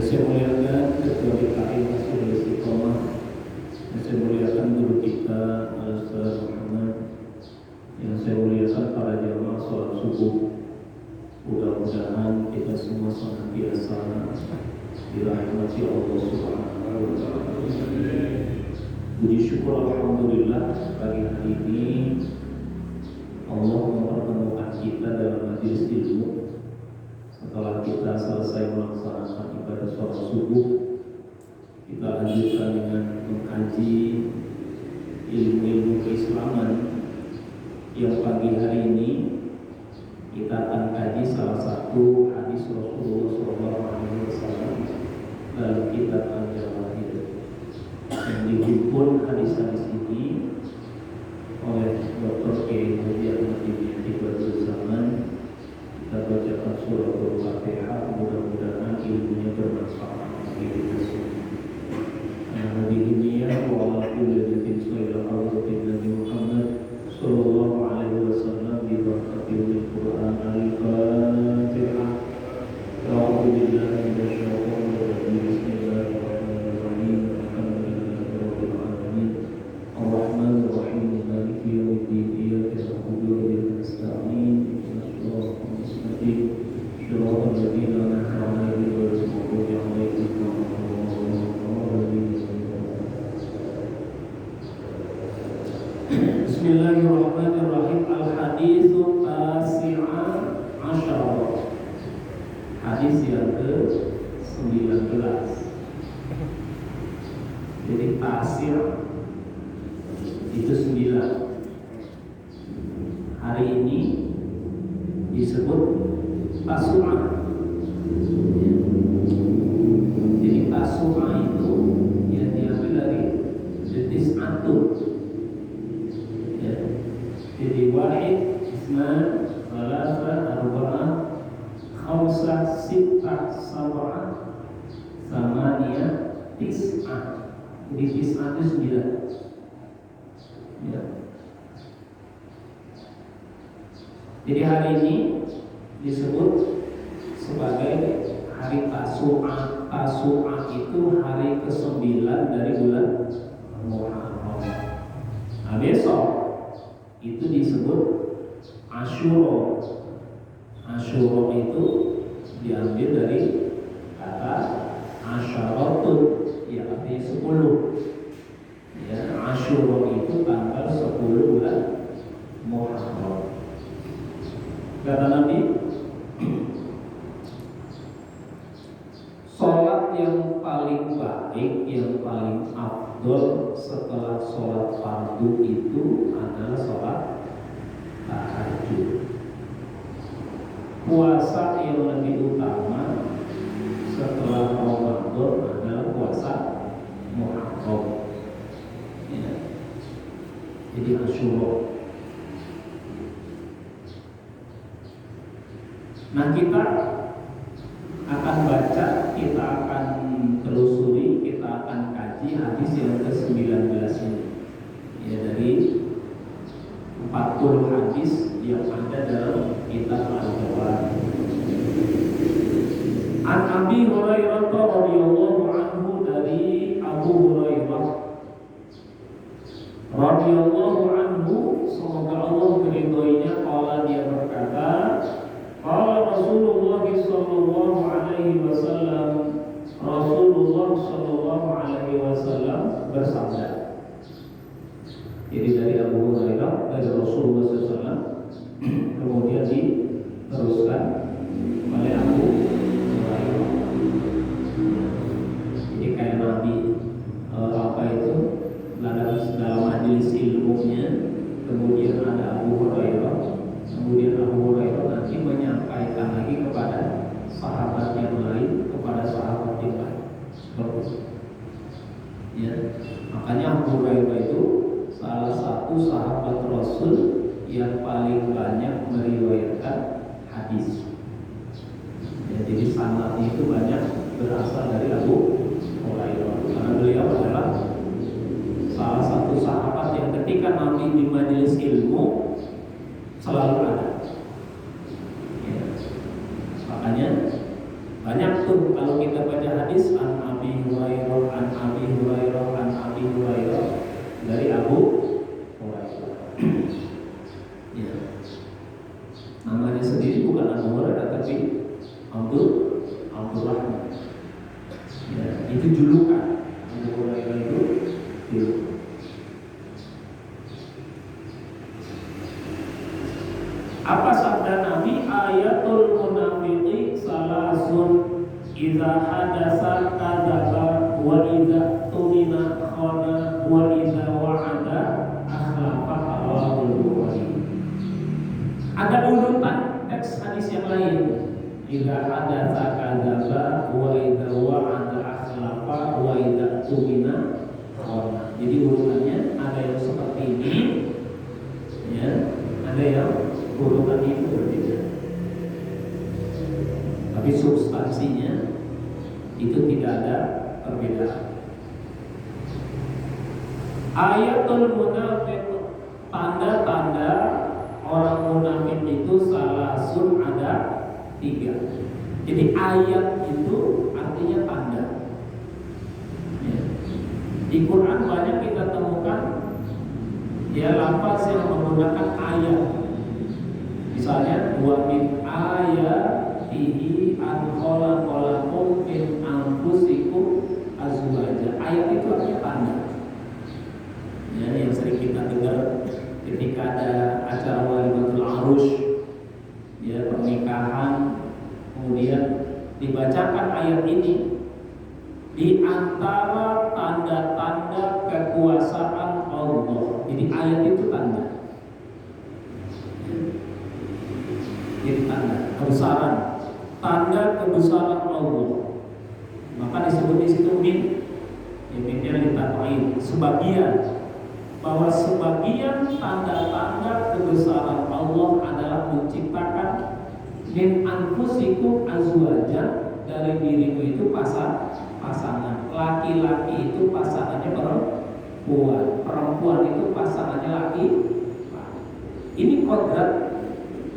saya muliakan Ketua DKI Masjidil Istiqomah, yang saya muliakan guru kita Al-Ustaz Muhammad, yang saya muliakan para jamaah sholat subuh. Mudah-mudahan kita semua senantiasa dirahmati Allah Subhanahu wa Ta'ala. Puji syukur alhamdulillah pagi hari ini Allah mempertemukan kita dalam majelis ilmu. Setelah kita selesai melaksanakan ibadah sholat subuh, kita lanjutkan dengan mengkaji ilmu-ilmu keislaman. Yang pagi hari ini kita akan kaji salah satu hadis Rasulullah SAW dalam kitab Al-Jawahir, yang dihimpun hadis-hadis ini oleh Dr. Kiai Haji Ahmad Ibn Zaman. Kita bacakan surah Al-Fatihah, mudah-mudahan ilmunya bermanfaat bagi kita semua. Alhamdulillah wa ala kulli dzikrin sallallahu alaihi Muhammad sallallahu alaihi wasallam bi barakatihi Al-Qur'an Al-Fatihah. A'udzu billahi minasyaitonir rajim. Bismillahirrahmanirrahim. Alhamdulillahirabbil alamin. Ar-Rahmanir Rahim. Maliki yaumiddin. Iyyaka na'budu wa iyyaka nasta'in. Bismillahirrahmanirrahim. Al-haditsu tasi'a asyara. Hadis yang ke-19. Jadi tasir itu 9. Hari ini disebut Tasu'ah. Jadi Tasu'ah itu yang diambil dari jenis atur. Jadi wahid, isnan, salasa, arba'ah, khamsah, sittah, sab'ah, samaniyah, tis'ah. Jadi tis'ah itu 9. Ya. Jadi hari ini disebut sebagai hari Tasu'ah. Tasu'ah itu hari ke-9 dari bulan Muharram. Nah, besok itu disebut Asyura. Asyura itu diambil dari kata asyaratun, ya artinya 10. Ya, Asyura itu tanggal 10 bulan Muharram. Kata Nabi, sholat yang paling baik, yang paling afdol setelah sholat fardu itu adalah sholat tahajud. Puasa yang lebih utama setelah Ramadan adalah puasa Muharram. Ya. Jadi Asyura. Nah, kita akan baca, kita akan telusuri, kita akan kaji hadis yang ke-19 ini. Ya, dari 40 hadis yang ada dalam kitab Al-Jawahir. An Abi Hurairah radhiyallahu anhu, dari Abu Hurairah radhiyallahu anhu, semoga Allah meridhoinya, qala, dia berkata, qala Rasulullah sallallahu alaihi wasallam, Rasulullah sallallahu alaihi wasallam bersabda. Jadi dari Abu Hurairah, dari Rasulullah SAW, kemudian diteruskan oleh Abu Hurairah. Jadi kayak Nabi apa itu dalam majelis ilmunya, kemudian ada Abu Hurairah, kemudian Abu Hurairah nanti menyampaikan lagi kepada sahabat yang lain, kepada sahabat yang lain. Seperti itu. Ya, makanya Abu Hurairah itu salah satu sahabat Rasul yang paling banyak meriwayatkan hadis. Ya, jadi sanadnya itu banyak berasal dari Abu Hurairah, karena beliau adalah salah satu sahabat yang ketika Nabi di majelis ilmu selalu ada. Ya, makanya banyak tuh kalau kita baca hadis an Abi Hurairah, an Abi Hurairah, an Abi Hurairah dari Abu Hurairah. Ya. Namanya sendiri bukan Abu Hurairah tapi Abdurrahman. Ya, itu julukan. Abu Hurairah itu julukan. Apa sabda Nabi? Ayatul munafiqi salasun idza hadasa kadzaba wa idza tumina khana wa idza wa'ada akhlafa. Rawahul Bukhari. Ada urutan teks hadis yang lain. Idza hadasa kadzaba wa idza wa'ada akhlafa wa idza tumina khana. Jadi urutannya ada yang seperti ini, ya, ada yang urutan itu berbeda, tapi substansinya itu tidak ada perbedaan. Ayatul munafiq, tanda-tanda orang munafik itu salasun ada 3. Jadi ayat itu artinya tanda. Ya. Di Quran banyak kita temukan ya lafaz yang menggunakan ayat. Misalnya wa min ayatihi an khalaqalakum min anfusikum azwaja. Ayat itu artinya tanda. Ya, yang sering kita dengar ketika ada acara walimatul arus, ya, pernikahan, kemudian dibacakan ayat ini di antara tanda-tanda kekuasaan Allah. Jadi ayat itu tanda. Jadi tanda kebesaran, tanda kebesaran Allah. Maka disebut di situ min, minnya ditakwin sebagian, bahwa sebagian tanda-tanda kebesaran Allah adalah menciptakan min anfusikum azwaja, dari dirimu itu pasangan. Laki-laki itu pasangannya perempuan, perempuan itu pasangannya laki. Ini kodrat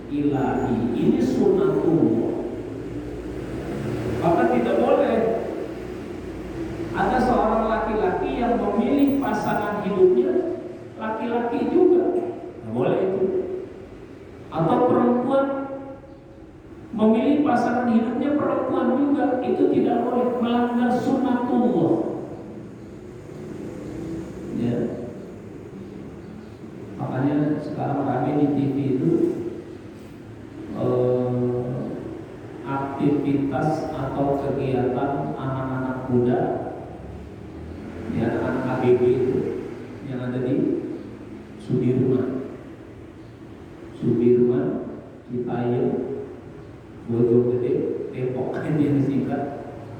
ilahi, ini sunnatullah. Maka tidak boleh ada seorang laki-laki yang memilih pasangan hidupnya laki-laki juga, tidak boleh itu. Atau perempuan memilih pasangan hidupnya perempuan juga, itu tidak boleh, melanggar sunnatullah. Ya. Makanya sekarang kami di TV itu aktivitas atau kegiatan anak-anak muda, ya, anak ABG itu yang ada di Sudirman, Citayam, Bojonggede, Depok, yang disingkat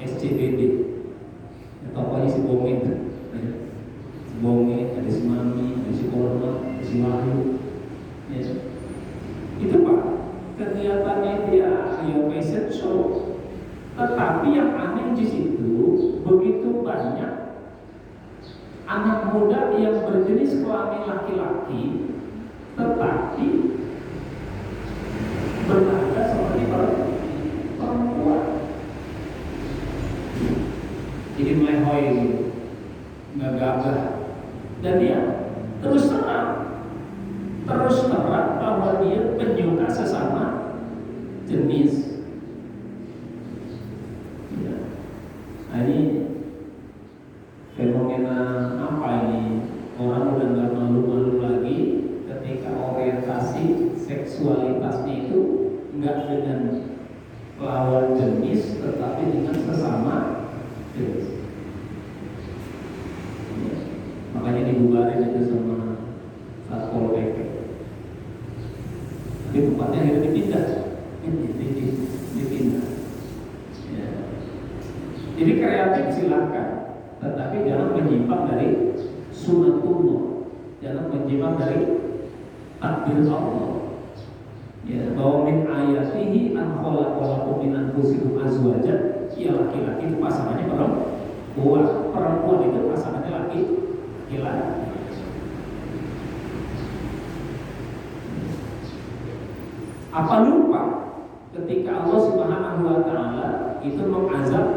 SCBD. Ya, tokohnya si Bonge, ya. Si Bonge, ada si Mami, ada si Korma, ada si Wahyu, ya. Itu Pak, kegiatannya itu ya fashion show. Tetapi yang aneh di situ begitu banyak anak muda yang berjenis kelamin laki-laki, tetapi berlaga seperti perempuan. Jadi melehoi gitu, nggak gagah. Dan dia terus terang bahwa dia penyuka sesama jenis. Ya. Nah, ini fenomena apa ini? Orang udah nggak malu-malu lagi ketika orientasi seksualitasnya itu nggak dengan lawan jenis, tetapi dengan sesama jenis. Ya. Makanya dibubarin itu sama Satpol PP. Tapi tempatnya akhirnya dipindah. Ya. Jadi kreatif silakan, tetapi jangan menyimpang dari sunnatullah, jangan menyimpang dari takdir Allah. Ya, bahwa min ayatihi an khalaqalakum min anfusikum azwaja, ya, laki-laki itu pasangannya perempuan itu pasangannya laki-laki. Apa lupa ketika Allah Subhanahu wa taala itu mengazab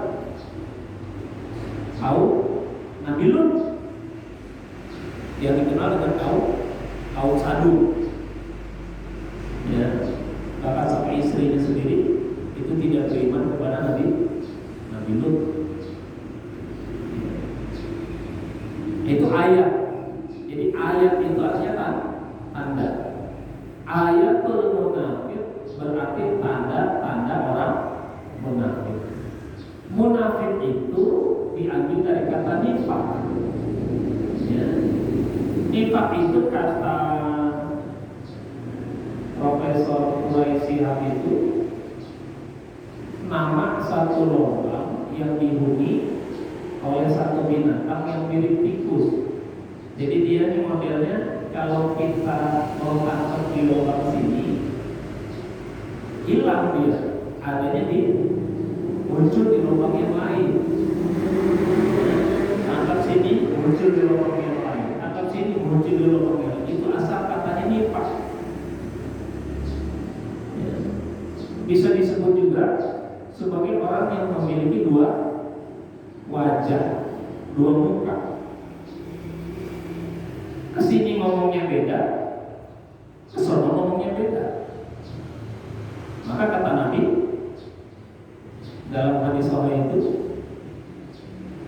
kaum Nabi Lut yang dikenal dengan kaum Sadum. Ya, bahkan sampai istrinya sendiri itu tidak beriman kepada Nabi Lut. Itu ayat. Jadi ayat itu artinya tanda. Ayatul munafik berarti tanda-tanda orang munafik. Munafik itu diambil dari kata nifak. Ya. Nifak itu kata Profesor Quraisy itu nama satu logam yang dihuni oleh satu binatang yang mirip tikus. Jadi dia ini modelnya kalau kita meletakkan di lubang sini hilang dia, adanya muncul di lubang yang lain. Angkat sini muncul di lubang yang lain, angkat sini muncul di lubang yang lain. Itu asal katanya nifak. Ya. Bisa disebut juga sebagai orang yang memiliki dua wajah, dua muka. Kesini ngomongnya beda, kesono ngomongnya beda. Maka kata Nabi dalam hadis sahih itu,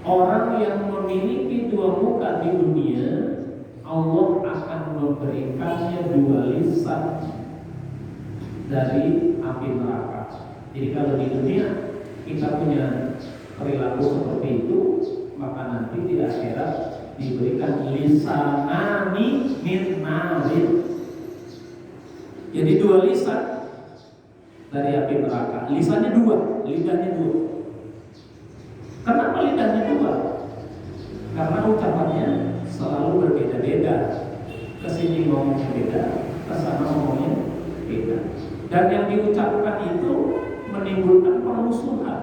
orang yang memiliki dua muka di dunia, Allah akan memberikannya dua lisan dari api neraka. Jadi kalau di dunia kita punya perilaku seperti itu, maka nanti di akhirat diberikan lisanani min narin. Jadi dua lisan dari api neraka. Lisannya dua, lidahnya dua. Kenapa lidahnya dua? Karena ucapannya selalu berbeda-beda. Kesini ngomongnya beda, kesana ngomongnya beda. Dan yang diucapkan itu menimbulkan permusuhan.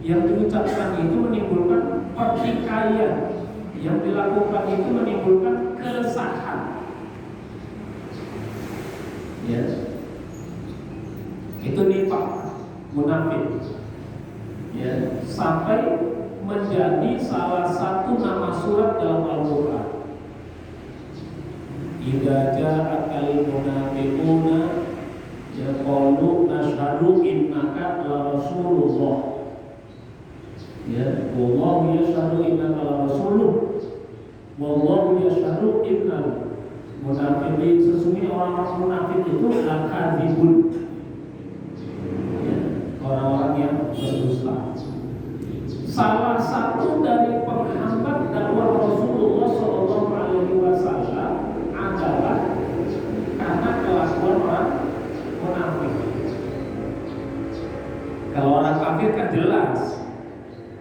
Yang diucapkan itu menimbulkan pertikaian. Yang dilakukan itu menimbulkan keresahan. Ya. Itu nifak, munafik. Ya, sampai menjadi salah satu nama surat dalam Al-Qur'an. Idza ja'akal munafiquna yaqulu nashhadu innaka la rasulullah. Ya, wallahu yashhadu innaka la rasuluh. Wallahu yashhadu innal munafiqin, sesungguhnya orang-orang munafik itu lakadzibun. Ya, orang-orang yang berdusta. Salah satu dari penghambat dakwah Rasulullah Shallallahu Alaihi Wasallam adalah karena kelakuan orang munafik. Kalau orang kafir kan jelas,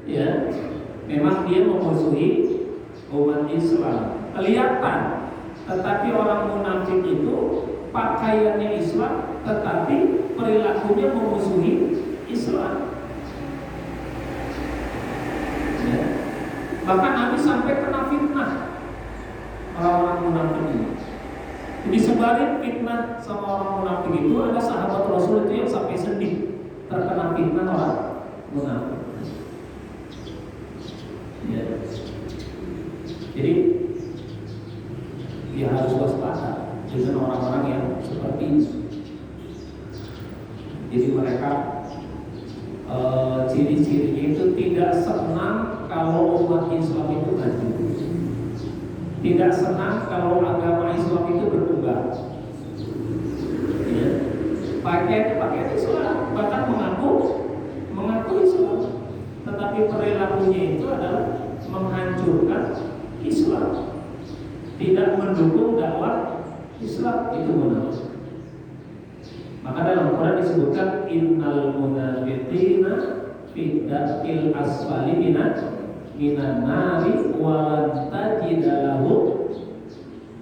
ya, memang dia memusuhi umat Islam, kelihatan. Tetapi orang munafik itu pakaiannya Islam, tetapi perilakunya memusuhi Islam. Ya. Bahkan Nabi sampai kena fitnah orang-orang munafik ini. Disebarin fitnah sama orang munafik itu, ada sahabat Rasul itu yang sampai sedih terkena fitnah orang munafik. Ya. Jadi dia harus waspada dengan orang-orang yang seperti ini. Jadi mereka ciri-cirinya itu tidak senang kalau umat Islam itu maju, tidak senang kalau agama Islam itu berkembang. Ya. Pakaian Islam, bahkan mengaku Islam, tetapi perilakunya itu adalah menghancurkan Islam, tidak mendukung dakwah Islam, itu munafik. Maka dalam Quran disebutkan innal munafiqina fi darkil asfali minan nari wa lan tajida lahu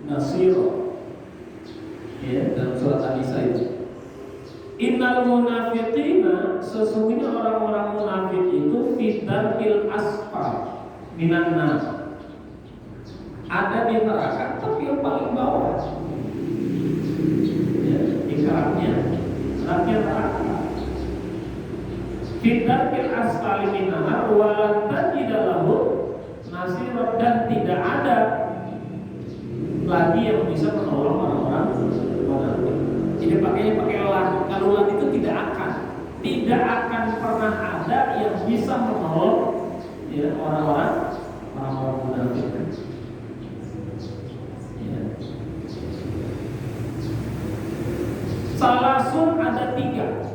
nasira. Ya, dalam surat An-Nisa itu. Innal munafiqina, sesungguhnya orang-orang munafik itu fi darkil asfal minan nar, ada di neraka tapi yang paling bawah. Ya, di keraknya neraka. Fidarkil asfali minar walan tajidalahu nasir, dan tidak ada lagi yang bisa menolong orang-orang munafik. Jadi pakai kalau itu tidak akan pernah ada yang bisa menolong ya, orang-orang munafik. Ya. Salasun ada 3.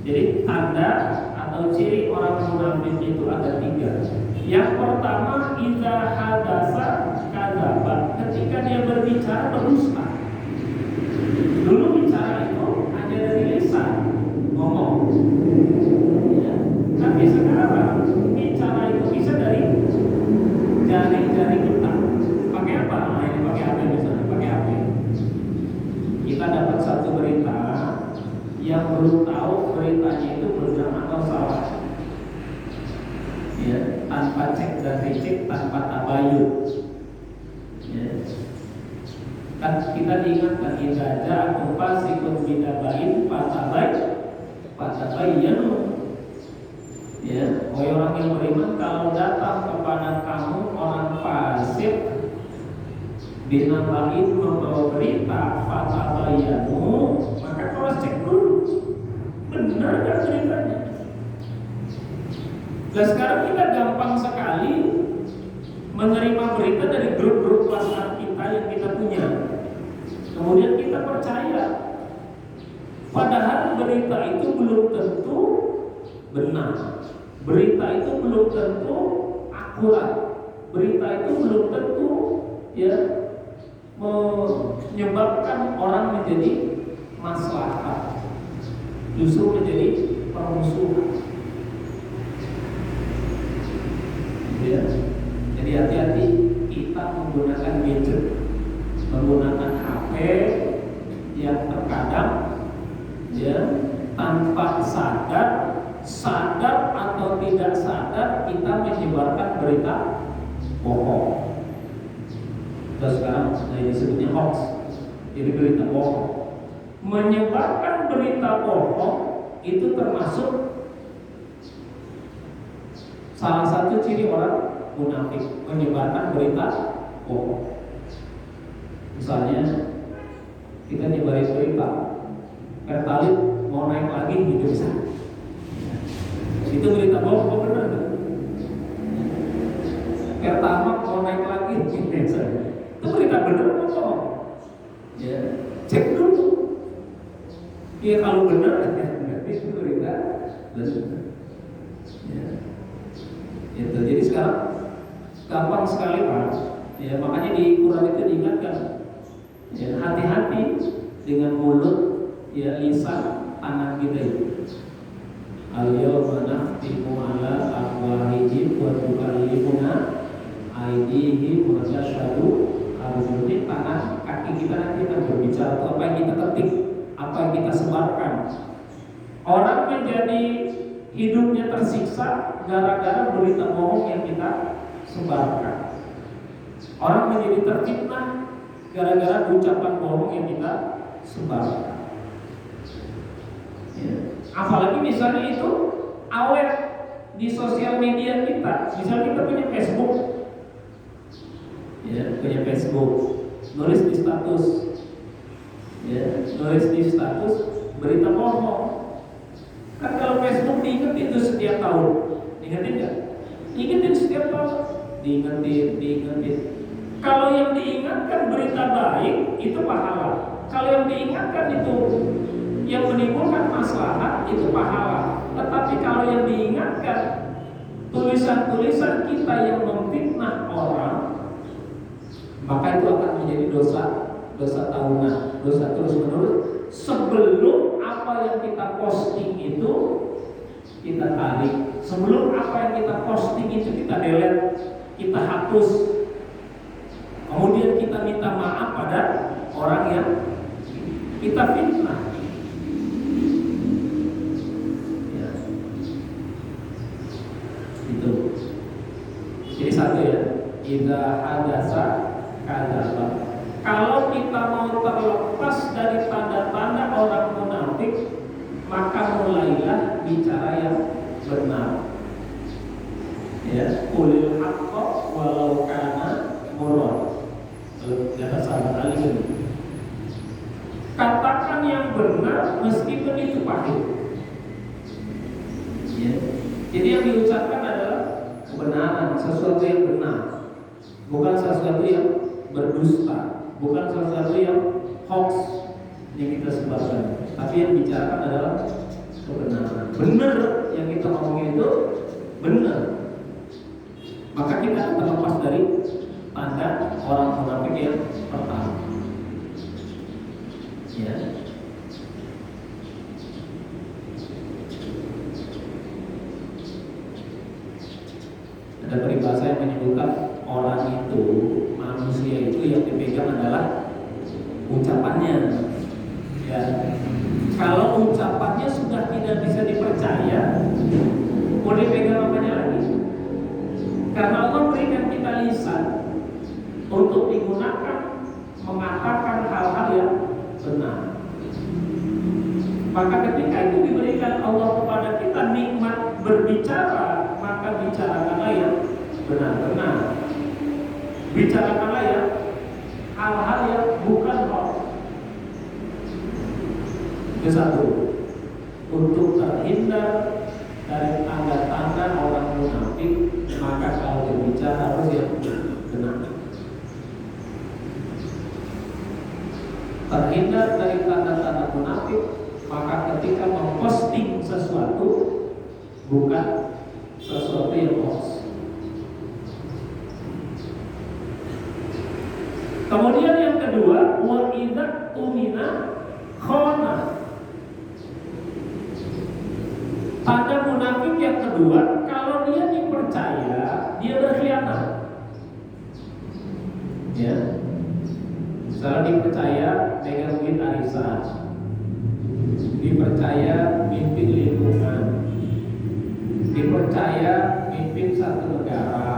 Jadi tanda atau ciri orang munafik itu ada 3. Yang pertama, idza hadasa kadzaba, ketika dia berbicara berdusta. Dulu bicara itu hanya dari lisan, ngomong. Ya. Tapi sekarang bicara itu bisa dari jari-jari kita. Pakai apa? Nah, ini pakai apa misalnya? Pakai HP. Kita dapat satu berita yang belum tahu beritanya itu benar atau salah. Ya, tanpa cek dan recheck, tanpa tabayun. Ya. Kan kita diingatkan ibadah atau fasikun bidabain fatabayyanu. Ya, orang yang beriman, kalau datang kepada kamu orang fasik binabain membawa berita fatabayyanu, maka kau cek dulu benar gak ceritanya. Dan sekarang kita gampang sekali menerima berita dari grup-grup WhatsApp kita yang kita punya. Kemudian kita percaya, padahal berita itu belum tentu benar. Berita itu belum tentu akurat. Berita itu belum tentu ya menyebabkan orang menjadi maslahat, justru menjadi permusuhan. Ya. Jadi hati-hati kita menggunakan gadget, menggunakan HP yang terkadang ya tanpa sadar atau tidak sadar kita menyebarkan berita bohong. Terus sekarang ini disebutnya hoax. Jadi berita bohong. Menyebarkan berita bohong itu termasuk salah satu ciri orang munafik, menyebarkan berita bohong. Misalnya kita nyebarin berita Pertalite mau naik lagi gitu bisa. Itu berita bohong, benar nggak? Pertamax mau naik lagi gitu. Itu berita benar atau bohong? Ya, cek dulu. Ya kalau benar itu berita benar. Ya. Gitu. Jadi sekarang gampang sekali Pak. Ya, makanya di Quran itu diingatkan ya, hati-hati dengan mulut, ya lisan, tangan kita itu. Al-yawma nakhtimu ala afwahihim wa tukallimuna aydihim wa tashhadu arjuluhum. Tangan, kaki kita nanti akan berbicara apa yang kita ketik, apa yang kita sebarkan. Orang menjadi hidupnya tersiksa gara-gara berita bohong yang kita sebarkan. Orang menjadi terfitnah gara-gara ucapan bohong yang kita sebarkan. Ya. Apalagi misalnya itu awet di sosial media kita. Misalnya kita punya Facebook, ya, punya Facebook, nulis di status, ya, nulis di status berita bohong. Kan kalau Facebook diingetin itu setiap tahun, diingetin nggak? Diingetin setiap tahun, diingetin. Kalau yang diingatkan berita baik itu pahala. Kalau yang diingatkan itu yang menimbulkan maslahat itu pahala. Tetapi kalau yang diingatkan tulisan-tulisan kita yang memfitnah orang, maka itu akan menjadi dosa tahunan, dosa terus menerus. Sebelum apa yang kita posting itu kita tarik, sebelum apa yang kita posting itu kita delete, kita hapus, kemudian kita minta maaf pada orang yang kita fitnah. Ya. Itu. Jadi satu ya, idza hadasa kadzaba. Kalau kita mau terlepas dari tanda-tanda orang munafik, maka mulailah bicara yang benar. Ya, qulil haqqa walau kana murran. Jangan salah kali ini. Katakan yang benar meskipun itu pahit. Ya. Jadi yang diucapkan adalah kebenaran, sesuatu yang benar, bukan sesuatu yang berdusta, bukan sesuatu yang hoax yang kita sebarkan. Tapi yang dibicarakan adalah kebenaran. Benar yang kita ngomongin itu benar. Maka kita terlepas dari tanda orang munafik yang pertama. Ya. Ada peribahasa yang menyebutkan orang itu, manusia itu yang dipegang adalah ucapannya. Ya. Kalau ucapannya sudah tidak bisa dipercaya, mau dipegang apanya lagi? Karena Allah berikan kita lisan untuk digunakan mengatakan hal-hal yang benar. Maka ketika itu diberikan Allah kepada kita nikmat berbicara, maka bicarakanlah yang benar-benar. Bicarakanlah yang hal-hal yang bukan hoax. Itu satu. Untuk terhindar dari tanda-tanda orang munafik, maka kalau berbicara harus yang benar. Terhindar dari tanda-tanda munafik, maka ketika memposting sesuatu bukan sesuatu yang hoax. Kemudian yang kedua, wa idza tumina khana. Tanda munafik yang kedua, kalau dia dipercaya, dia berkhianat. Ya. Misalnya dipercaya pegang duit arisan, dipercaya mimpin lingkungan, dipercaya mimpin satu negara,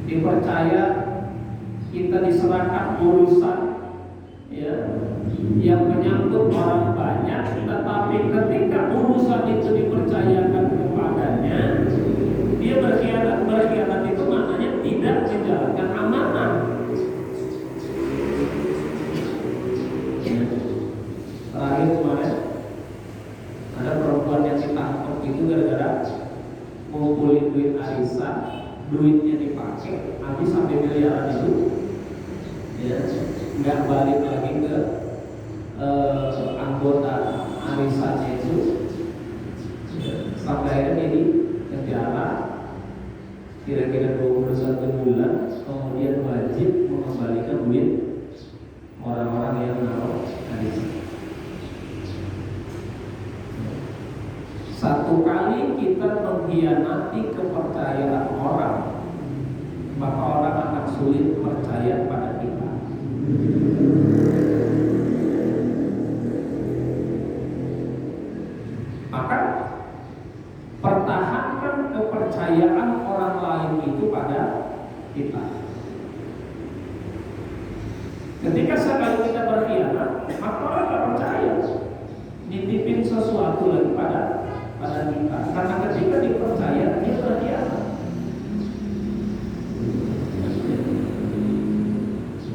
dipercaya kita diserahkan urusan ya yang menyangkut orang banyak, tetapi ketika urusan itu dipercayakan kepadanya, dia berkhianat. Berkhianat itu maknanya tidak menjalankan amanah. Terakhir kemarin ada perempuan yang ditangkap itu gara-gara ngumpulin duit arisan, duitnya dipakai habis sampai miliaran itu, ya nggak balik lagi ke anggota arisannya itu, ya, sampai akhirnya di penjara kira-kira 21 bulan, kemudian wajib mengembalikan duit orang-orang yang naruh arisan. Satu kali kita mengkhianati kepercayaan orang, maka orang akan sulit percaya pada kita. Maka pertahankan kepercayaan orang lain itu pada kita. Ketika sekali kita berkhianat, maka orang tidak percaya, nitipin sesuatu lagi pada kita. Karena ketika dipercaya, dia berkhianat.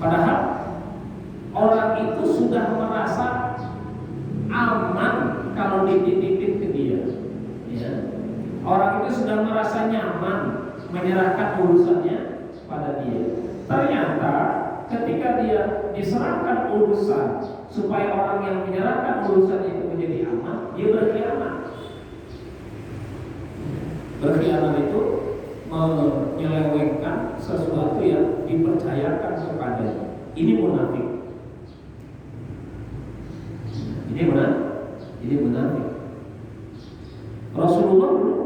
Padahal orang itu sudah merasa aman kalau dititipin ke dia. Ya. Orang itu sudah merasa nyaman menyerahkan urusannya pada dia. Ternyata ketika dia diserahkan urusan supaya orang yang menyerahkan urusan itu menjadi aman, dia berkhianat. Berkhianat itu menyelewengkan sesuatu yang dipercayakan kepadanya. Ini munafik. Ini munafik. Rasulullah dulu,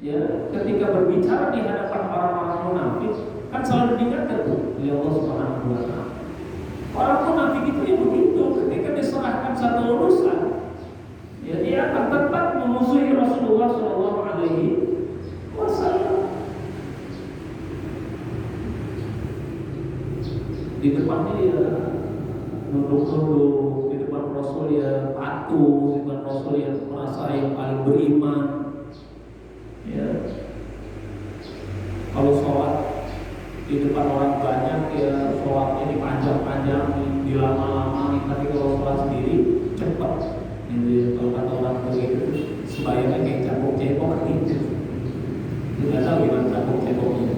ya, ketika berbicara di hadapan orang-orang munafik, kan selalu diingatkan tuh oleh Allah Subhanahu wa Ta'ala. Orang munafik itu ya begitu, ketika diserahkan satu urusan, ya dia akan tetap memusuhi Rasulullah Shallallahu Alaihi Wasallam. Di depannya dia nunduk-nunduk, di depan Rasul ya patuh, di depan Rasul yang merasa yang paling beriman, Ya, kalau sholat di depan orang banyak ya sholatnya dipanjang-panjang, dilama-lama. Tapi kalau sholat sendiri cepat. Jadi kalau kata orang begitu, sebayangnya kayak cakok cekok gitu. Tidak tahu gimana cakok cekoknya.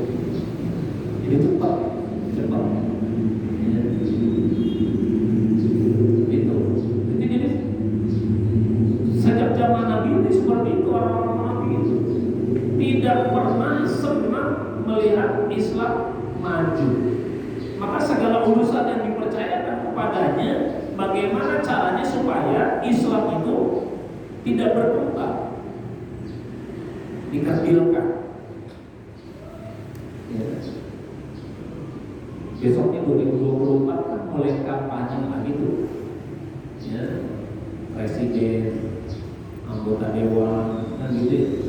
Jadi cepat. Ya. Itu. Jadi sejak zaman Nabi itu seperti itu, orang-orang Nabi itu tidak pernah senang melihat Islam maju. Maka segala urusan yang dipercayakan kepadanya, bagaimana caranya supaya Islam itu tidak berkembang, dikerdilkan. Ya. Besoknya 2024 kan mulai kampanye lagi tuh, ya, presiden, anggota dewan, kan gitu,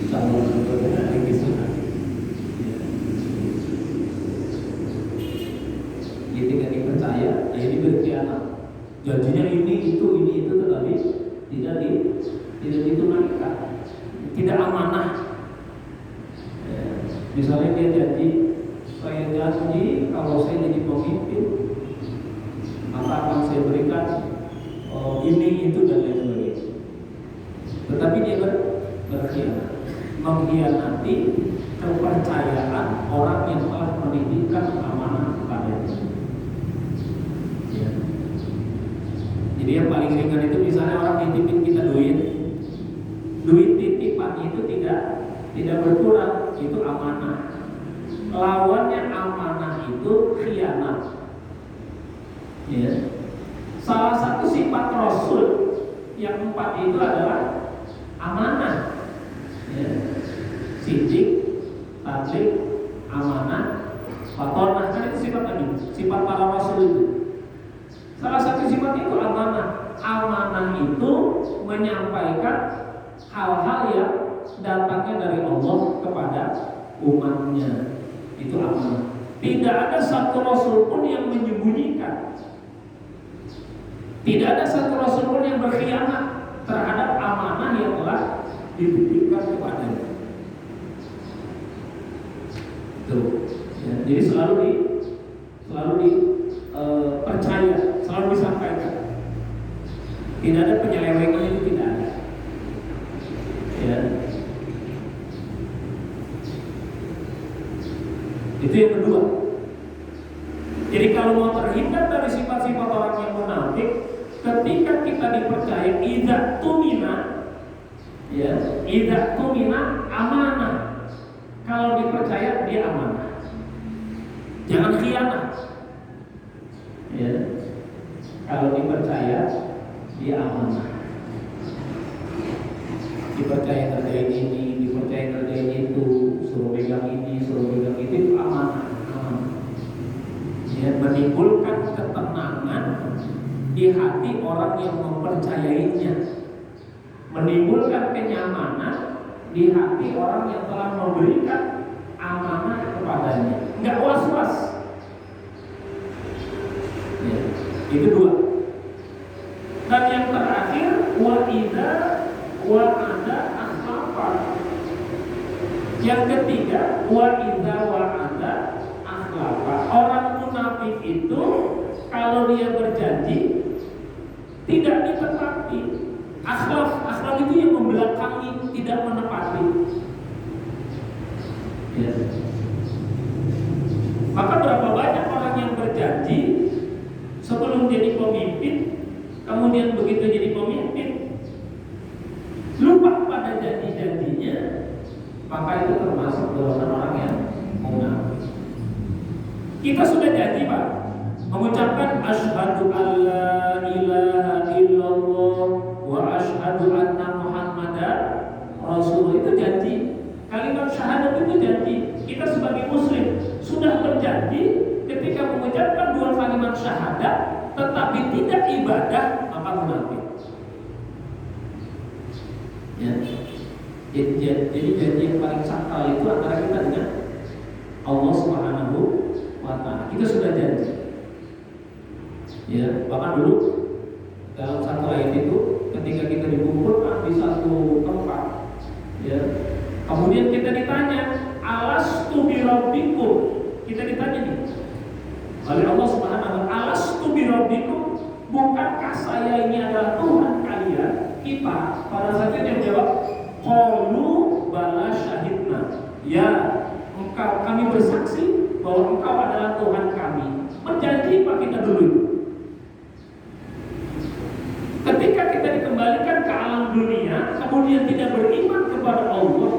calon anggota legislatif. Jadi tidak dipercaya, jadi berkhianat. Janjinya ini itu, tetapi tidak ditunaikan, tidak amanah. Ya. Misalnya dia janji, saya janji kalau saya jadi pemimpin, maka akan saya berikan ini itu dan lain sebagainya. Tetapi dia berkhianat, mengkhianati kepercayaan orang yang telah menitipkan amanah kepadanya. Ya. Jadi yang paling ringan itu misalnya orang nitipin kita duit titipan itu tidak berkurang, itu amanah. Lawannya amanah itu khianat. Ya. Salah satu sifat Rasul yang 4 itu adalah amanah. Ya. Sidik, tablik, amanah, watonah, kan itu sifat tadi, sifat para Rasul itu. Salah satu sifat itu amanah. Amanah itu menyampaikan hal-hal yang datangnya dari Allah kepada umatnya. Itu amanah. Tidak ada satu Rasul pun yang menyembunyikan. Tidak ada satu Rasul pun yang berkhianat terhadap amanah yang telah dititipkan kepadanya. Itu. Ya, jadi selalu percaya, selalu disampaikan. Tidak ada penyelewengan, itu tidak ada. Ya. Itu yang kedua. Jadi kalau mau terhindar dari sifat-sifat orang yang munafik, ketika kita dipercaya idza tumina, ya, idza tumina amanah. Kalau dipercaya dia amanah. Jangan khianat. Ya. Kalau dipercaya dia amanah. Dipercaya kerjain ini, dipercaya kerjain itu, suruh pegang ini, suruh pegang itu amanah. Ya, menimbulkan ketenangan di hati orang yang mempercayainya, menimbulkan kenyamanan di hati orang yang telah memberikan amanah kepadanya, nggak was-was. Ya, itu dua. Dan yang terakhir, wa idza wa'ada akhlafa. Yang ketiga, wa idza wa'ada akhlafa. Orang munafik itu kalau dia berjanji tidak ditepati. Akhlaf itu yang membelakangi, tidak menepati. Ya. Maka berapa banyak orang yang berjanji sebelum jadi pemimpin, kemudian begitu jadi pemimpin lupa pada janji-janjinya, maka itu termasuk golongan orang yang munafik. Kita sudah janji, Pak, mengucapkan asyhadu alla ilaha illallah wa asyhadu anna muhammadar rasulullah, itu janji. Kalimat syahadat itu janji. Kita sebagai muslim sudah berjanji ketika mengucapkan dua kalimat syahadat tetapi tidak ibadah, maka munafik. Ya. Jadi janji yang paling sakral itu antara kita dengan Allah Subhanahu wa ta'ala. Kita sudah janji. Ya, bahkan dulu dalam satu ayat itu ketika kita dikumpulkan di satu tempat, Ya. Kemudian kita ditanya, alastu birabbikum. Kita ditanya nih oleh Allah Subhanahu wa taala, alastu birabbikum, bukankah saya ini adalah Tuhan kalian? Kita pada saat itu yang jawab, qalu bala syahidna. Ya, engkau, kami bersaksi bahwa engkau adalah Tuhan kami. Berjanji Pak kita dulu. Ketika kita dikembalikan ke alam dunia, kemudian tidak beriman kepada Allah,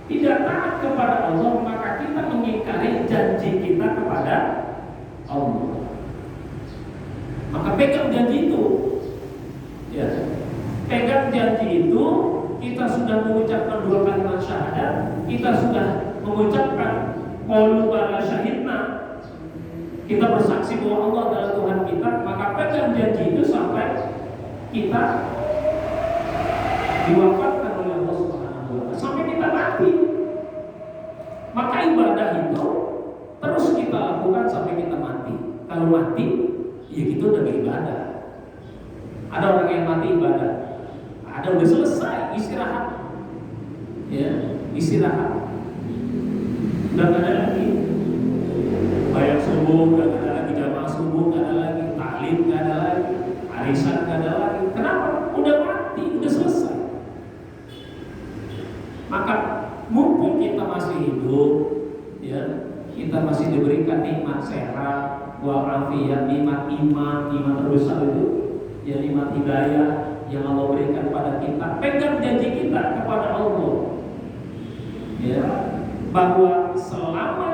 tidak taat kepada Allah, maka kita mengingkari janji kita kepada Allah. Maka pegang janji itu, ya, pegang janji itu. Kita sudah mengucapkan 2 kalimat syahadat, kita sudah mengucapkan qalu bala syahidna, kita bersaksi bahwa Allah adalah Tuhan kita, maka pegang janji itu sampai kita diwafatkan oleh Allah Subhanahu wa taala, sampai kita mati. Maka ibadah itu terus kita lakukan sampai kita mati. Kalau mati, ya kita udah beribadah. Ada orang yang mati ibadah, ada udah selesai, istirahat, ya, istirahat, udah gak ada lagi bayar subuh, udah gak ada lagi jamaah subuh, gak ada lagi taklim, gak ada lagi arisan, gak ada lagi. Kenapa? Udah mati, udah selesai. Maka mumpung kita masih hidup, ya, kita masih diberikan nikmat sehat, walafiat, nikmat iman, iman terbesar itu, ya, nikmat hidayah yang Allah berikan pada kita. Pegang janji kita kepada Allah, ya, bahwa selama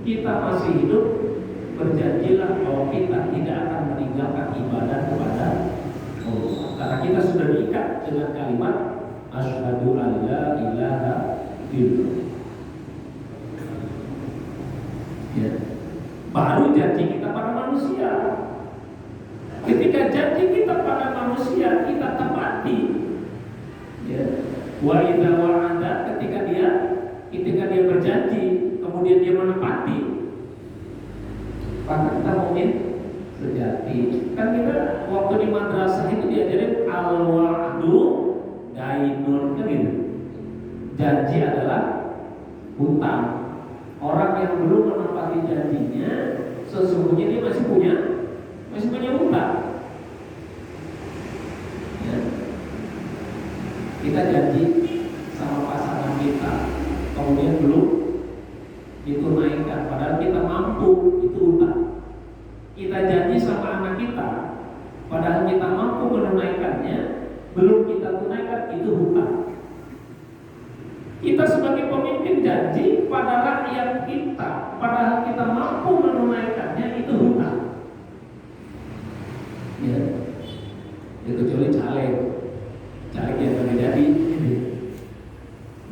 kita masih hidup, berjanjilah bahwa kita tidak akan meninggalkan ibadah kepada Allah, karena kita sudah diikat dengan kalimat asyhadu an la ilaha illallah. Ya. Baru janji kita pada manusia. Ketika janji kita pada manusia kita tepati, ya, wa idza wa'ada, ketika dia berjanji kemudian dia menepati, maka kita mungkin sejati. Kan kita waktu di madrasah itu diajarin al-wa'du dainun, kan gitu. Janji adalah hutang. Orang yang belum menepati janjinya, sesungguhnya dia masih punya hutang. Ya. Kita janji sama pasangan kita, kemudian belum ditunaikan, padahal kita mampu, itu hutang. Kita janji sama anak kita, padahal kita mampu menunaikannya, belum kita tunaikan, itu hutang. Kita sebagai pemimpin janji pada rakyat kita, padahal kita mampu menunaikannya, itu hutang. Ya, ya, kecuali caleg yang nggak jadi.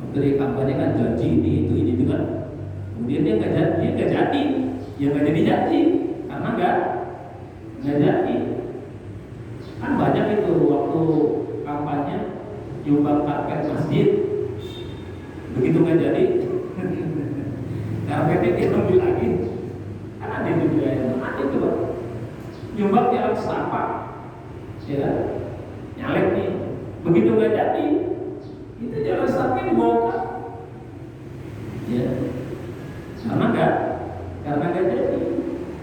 Waktu di kampanye kan janji ini juga, kemudian dia nggak jadi, ya nggak jadi janji karena nggak jadi. Kan banyak itu waktu kampanye nyumbang karpet masjid, begitu nggak jadi, karpetnya diambil lagi. Kan ada itu juga yang ada itu, Pak. Nyumbang jalan setapak, ya, nyalek nih, begitu nggak jadi, itu jalan setapaknya dibongkar, ya, karena nggak jadi.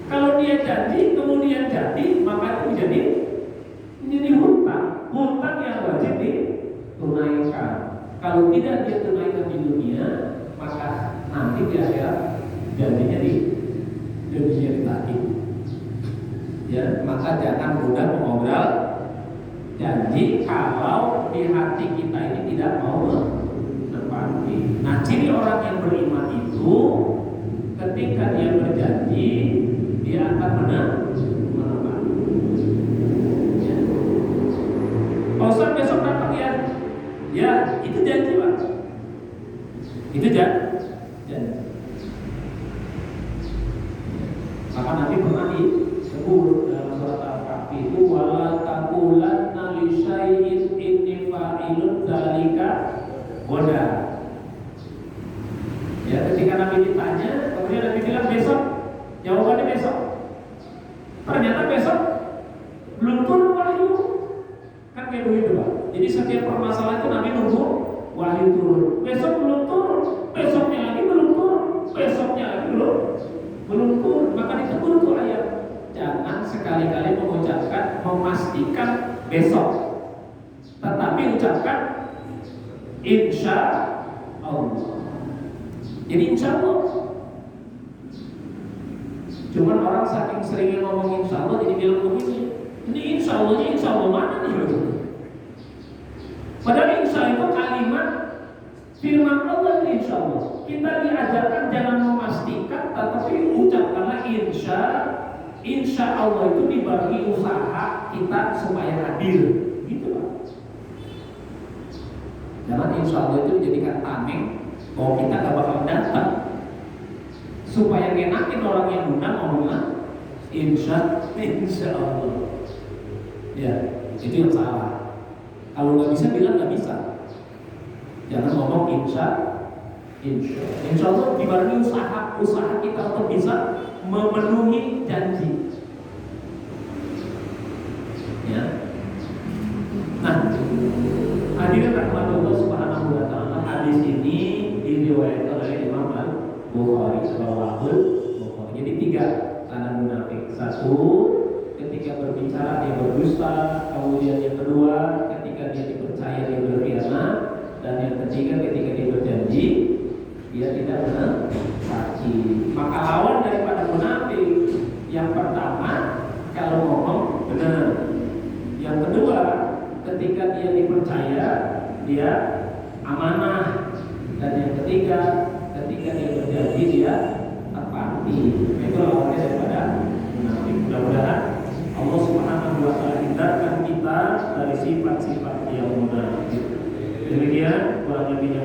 Kalau dia janji kemudian jadi, maka itu menjadi hutang yang wajib ditunaikan. Kalau tidak dia tunaikan di dunia, maka nanti di akhirat janjinya ditagih. Ya, maka jangan mudah mengobrol janji kalau di hati kita ini tidak mau menepati. Nah, ciri orang yang beriman itu ketika dia berjanji dia akan menepati. Ya. Pak Ustaz besok datang ya, itu janji, Pak. Itu janji. Maka nanti pernah disebut dalam surat Al-Kahfi itu, wala taqulanna li syai'in inni fa'ilun dzalika goda. Ya, ketika Nabi ditanya, kemudian Nabi bilang besok, jawabannya besok. Ternyata besok belum turun wahyu. Kan kayak begitu, Pak. Jadi setiap permasalahan itu Nabi nunggu wahyu. wahyu turun, besok belum turun, besoknya lagi belum turun, besoknya lagi belum turun. Maka ditegur tuh ayat, jangan sekali-kali mengucapkan memastikan besok, tetapi ucapkan insya Allah. Jadi insya Allah. Cuman orang saking seringnya ngomong insya Allah jadi bilang begini, ini insya Allah mana nih? Padahal insya itu kalimat firman Allah, insya Allah. Kita diajarkan jangan memastikan, tetapi ucapkanlah insya Allah itu dibagi usaha kita supaya hadir, gitu Pak. Jangan insya Allah itu dijadikan tameng bahwa kita gak bakal datang, supaya ngenakin orang yang undang ngomongnya insya Allah. Ya, itu yang salah. Kalau nggak bisa bilang nggak bisa. Jangan ngomong insya Allah dibarengi usaha kita untuk bisa memenuhi janji. Ya. Nah, hadirin rahmat Allah Subhanahu wa taala, hadis ini diriwayatkan oleh Imam Al-Bukhari Bukhari. Jadi 3 tanda munafik. 1, ketika berbicara dia berdusta. Kemudian yang kedua, ketika dia dipercaya dia berkhianat. Dan yang ketiga, ketika dia berjanji dia tidak menepati. Maka lawan daripada munafik, yang pertama kalau ngomong benar. Yang kedua, ketika dia dipercaya dia amanah. Dan yang ketiga, ketika dia berjanji dia tepati. Itu lawannya daripada munafik. Mudah-mudahan Allah Subhanahu wa taala hindarkan kita dari sifat-sifat yang munafik. Demikian kurang lebihnya